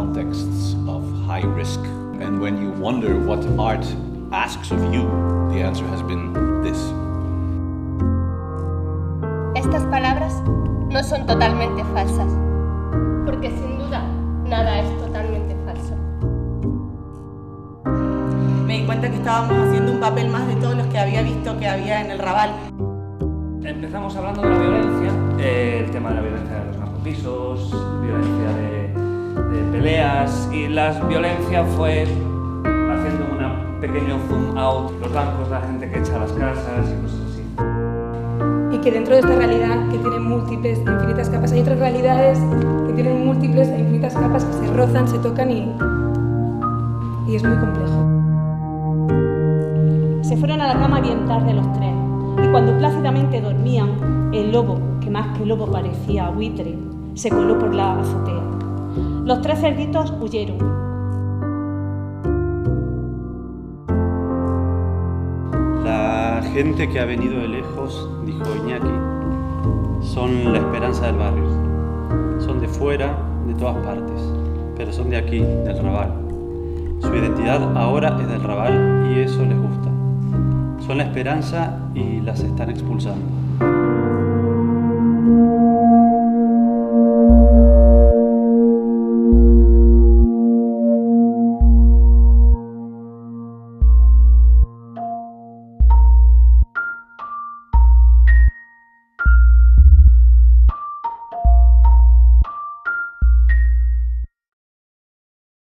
contexts of high risk. And when you wonder what art asks of you, the answer has been this. Estas palabras no son totalmente falsas, porque sin duda nada es totalmente falso. Me di cuenta que estábamos haciendo un papel más de todos los que había visto que había en el Raval. Empezamos hablando de la violencia, el tema de la violencia de los narcopisos, violencia de peleas, y la violencia fue haciendo un pequeño zoom out, los bancos, la gente que echa a las casas y cosas así. Y que dentro de esta realidad, que tiene múltiples e infinitas capas, hay otras realidades que tienen múltiples e infinitas capas que se rozan, se tocan y es muy complejo. Se fueron a la cama bien tarde los tres, y cuando plácidamente dormían, el lobo, que más que lobo parecía buitre, se coló por la azotea. Los tres cerditos huyeron. La gente que ha venido de lejos, dijo Iñaki, son la esperanza del barrio. Son de fuera, de todas partes, pero son de aquí, del Raval. Su identidad ahora es del Raval y eso les gusta. Son la esperanza y las están expulsando.